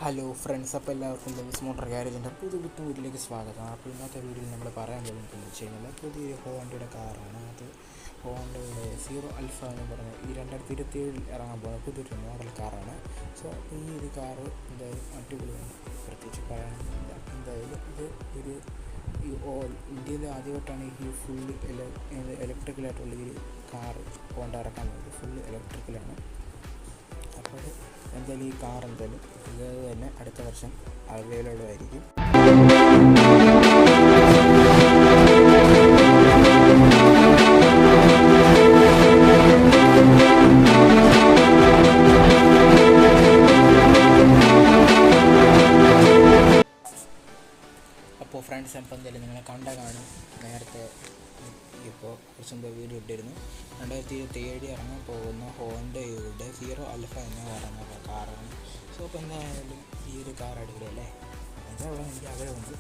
Hello friends, അപ്പോൾ എല്ലാവർക്കും lens motor ഗാരേജിൻ്റെ പുതിയ വീട്ടിലേക്ക് സ്വാഗതം. അപ്പോൾ ഇന്നത്തെ വീഡിയോയിൽ നമ്മൾ പറയാൻ പോകുന്നതെന്ന് വെച്ച് കഴിഞ്ഞാൽ പുതിയൊരു ഹോണ്ടയുടെ കാറാണ്. അത് ഹോണ്ടയുടെ സീറോ ആൽഫ എന്ന് പറഞ്ഞ ഈ 2027 ഇറങ്ങാൻ പോകുന്ന പുതിയൊരു മോഡൽ കാറാണ്. സോ ഈ ഒരു കാറ് എന്തായാലും അടിപൊളിയാണ്, പ്രത്യേകിച്ച് പറയാനൊന്നുമില്ല. എന്തായാലും ഇത് ഒരു ഇന്ത്യയിൽ ആദ്യമായിട്ടാണ് ഈ ഫുള്ള് ഇലക്ട്രിക്കലായിട്ടുള്ള ഈ കാറ് ഹോണ്ട ഇറക്കാൻ പോകുന്നത്. ഫുള്ള് ഇലക്ട്രിക്കലാണ്. അപ്പോൾ എന്തായാലും ഈ കാർ എന്തായാലും ഇത് തന്നെ അടുത്ത വർഷം അവൈലബിൾ ആയിരിക്കും. അപ്പോൾ ഫ്രണ്ട്സ്, അപ്പോൾ എന്തായാലും നിങ്ങളെ കാണും. നേരത്തെ ഇപ്പോൾ കുറച്ച് മുമ്പ് വീഡിയോ ഇട്ടിരുന്നു. 2027 ഇറങ്ങാൻ പോകുന്ന ഹോണ്ടയുടെ സീറോ ആൽഫ എന്ന് പറയുന്ന കാറാണ്. സോ അപ്പോൾ എന്തായാലും ഈ ഒരു കാർ അടിപൊളിയല്ലേ? അതവിടെ എനിക്ക് ആഗ്രഹമുണ്ട്.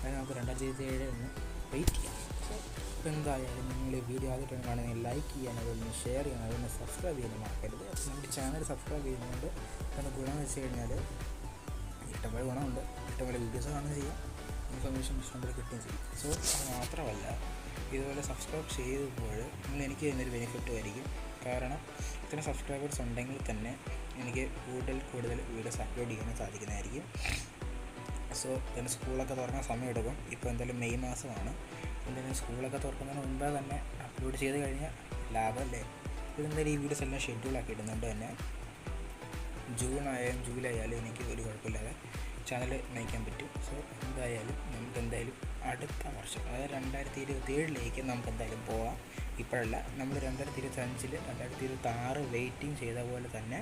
അത് നമുക്ക് 2027 ഒന്ന് വെയിറ്റ് ചെയ്യാം. സോ ഇപ്പോൾ എന്തായാലും നിങ്ങൾ ഈ വീഡിയോ ആദ്യമായിട്ട് കാണുന്നത് ലൈക്ക് ചെയ്യാൻ, അതുപോലെ ഷെയർ ചെയ്യാൻ, അതുപോലെ സബ്സ്ക്രൈബ് ചെയ്യാൻ മറക്കരുത്. അപ്പോൾ നമ്മുടെ ചാനൽ സബ്സ്ക്രൈബ് ചെയ്യുന്നതുകൊണ്ട് അതിൻ്റെ ഗുണമെന്ന് വെച്ച് കഴിഞ്ഞാൽ ഇഷ്ടംപോലെ ഗുണമുണ്ട്. ഇഷ്ടംപോലെ വീഡിയോസ് കാണുകയും ചെയ്യാം, ഇൻഫർമേഷൻ ഇഷ്ടംപോലെ കിട്ടുകയും ചെയ്യും. സോ അത് മാത്രമല്ല, ഇതുപോലെ സബ്സ്ക്രൈബ് ചെയ്തപ്പോൾ നിങ്ങൾ എനിക്ക് തന്നൊരു ബെനിഫിറ്റ് ആയിരിക്കും. കാരണം ഇത്ര സബ്സ്ക്രൈബേഴ്സ് ഉണ്ടെങ്കിൽ തന്നെ എനിക്ക് കൂടുതൽ വീഡിയോസ് അപ്ലോഡ് ചെയ്യാൻ സാധിക്കുന്നതായിരിക്കും. സോ പിന്നെ സ്കൂളൊക്കെ തുറക്കാൻ സമയമെടുക്കും. ഇപ്പോൾ എന്തായാലും മെയ് മാസമാണ്. എന്തായാലും സ്കൂളൊക്കെ തുറക്കുന്നതിന് മുമ്പേ തന്നെ അപ്ലോഡ് ചെയ്ത് കഴിഞ്ഞാൽ ലാഭമല്ലേ? ഇതെന്തായാലും ഈ വീഡിയോസ് എല്ലാം ഷെഡ്യൂളാക്കി ഇടുന്നുണ്ട് തന്നെ. ജൂൺ ആയാലും ജൂലൈ ആയാലും എനിക്ക് ഒരു കുഴപ്പമില്ലാതെ ചാനൽ നയിക്കാൻ പറ്റും. സോ എന്തായാലും നമുക്ക് എന്തായാലും അടുത്ത വർഷം, അതായത് 2027 നമുക്ക് എന്തായാലും പോകാം. ഇപ്പോഴല്ല, നമ്മൾ 2025 2026 വെയിറ്റിംഗ് ചെയ്ത പോലെ തന്നെ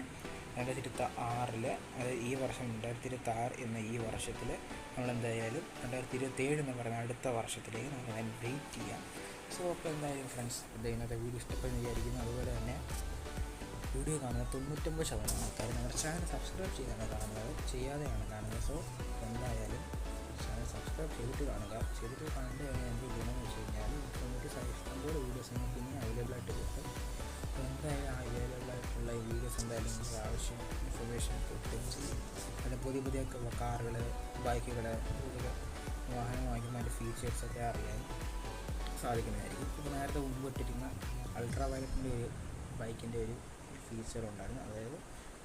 2026 അതായത് ഈ വർഷം 2026 എന്ന ഈ വർഷത്തിൽ നമ്മളെന്തായാലും 2027 എന്ന് പറയുന്ന അടുത്ത വർഷത്തിലേക്ക് നമുക്ക് എന്തായാലും വെയിറ്റ് ചെയ്യാം. സോ അപ്പോൾ എന്തായാലും ഫ്രണ്ട്സ്, ഇന്നത്തെ വീഡിയോ ഇഷ്ടപ്പെടുന്ന വിചാരിക്കുന്നു. അതുപോലെ തന്നെ വീഡിയോ കാണുന്ന 99% ആൾക്കാർ നമ്മുടെ ചാനൽ സബ്സ്ക്രൈബ് ചെയ്താണ് കാണുന്നത്, ചെയ്യാതെയാണ് കാണുന്നത്. സോ എന്തായാലും ചാനൽ സബ്സ്ക്രൈബ് ചെയ്തിട്ട് കാണുക. കണ്ടു കഴിഞ്ഞാൽ എന്ത് ഗുണമെന്ന് വെച്ച് കഴിഞ്ഞാൽ ഇഷ്ടംപോലെ വീഡിയോസ് നിങ്ങൾക്ക് ഇനി അവൈലബിൾ ആയിട്ട് കിട്ടും. അപ്പോൾ എന്തായാലും അവൈലബിൾ ആയിട്ടുള്ള ഈ വീഡിയോസ് എന്തായാലും നിങ്ങൾക്ക് ആവശ്യം ഇൻഫർമേഷൻ കിട്ടുകയും ചെയ്യും. പിന്നെ പുതിയ കാറുകൾ, ബൈക്കുകൾ, പുതിയ വാഹനം വാങ്ങിക്കുമ്പോൾ അതിൻ്റെ ഫീച്ചേഴ്സൊക്കെ അറിയാൻ സാധിക്കുന്നതായിരിക്കും. ഇപ്പോൾ നേരത്തെ മുമ്പ് ഇട്ടിരിക്കുന്ന അൾട്രാ വയലറ്റിൻ്റെ ഒരു ബൈക്കിൻ്റെ ഒരു ഫീച്ചർ ഉണ്ടായിരുന്നു. അതായത്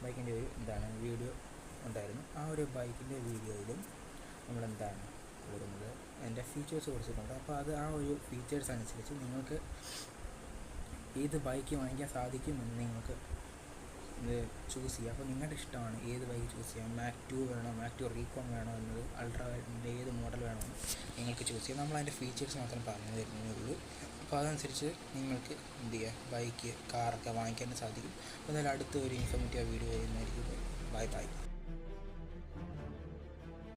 ബൈക്കിൻ്റെ ഒരു വീഡിയോ ഉണ്ടായിരുന്നു. ആ ഒരു ബൈക്കിൻ്റെ വീഡിയോയിലും നമ്മളെന്താണ് കൂടുന്നത്, അതിൻ്റെ ഫീച്ചേഴ്സ് കൊടുത്തിട്ടുണ്ട്. അപ്പോൾ അത് ആ ഒരു ഫീച്ചേഴ്സ് അനുസരിച്ച് നിങ്ങൾക്ക് ഏത് ബൈക്ക് വാങ്ങിക്കാൻ സാധിക്കുമെന്ന് നിങ്ങൾക്ക് ഇത് ചൂസ് ചെയ്യാം. അപ്പോൾ നിങ്ങളുടെ ഇഷ്ടമാണ് ഏത് ബൈക്ക് ചൂസ് ചെയ്യാം. മാക് 2 വേണോ, മാക് 2 റീകോൺ വേണോ എന്നത്, അൾട്രാൻ്റെ ഏത് മോഡൽ വേണമെന്ന് നിങ്ങൾക്ക് ചൂസ് ചെയ്യാം. നമ്മളതിൻ്റെ ഫീച്ചേഴ്സ് മാത്രം പറഞ്ഞു തരുന്നേ ഉള്ളൂ. അപ്പോൾ അതനുസരിച്ച് നിങ്ങൾക്ക് എന്ത് ചെയ്യുക, ബൈക്ക്, കാറൊക്കെ വാങ്ങിക്കാൻ സാധിക്കും. അപ്പോൾ എന്തായാലും അടുത്ത ഒരു ഇൻഫോർമേറ്റീവ് വീഡിയോ വരുന്നതായിരിക്കും. ബൈ.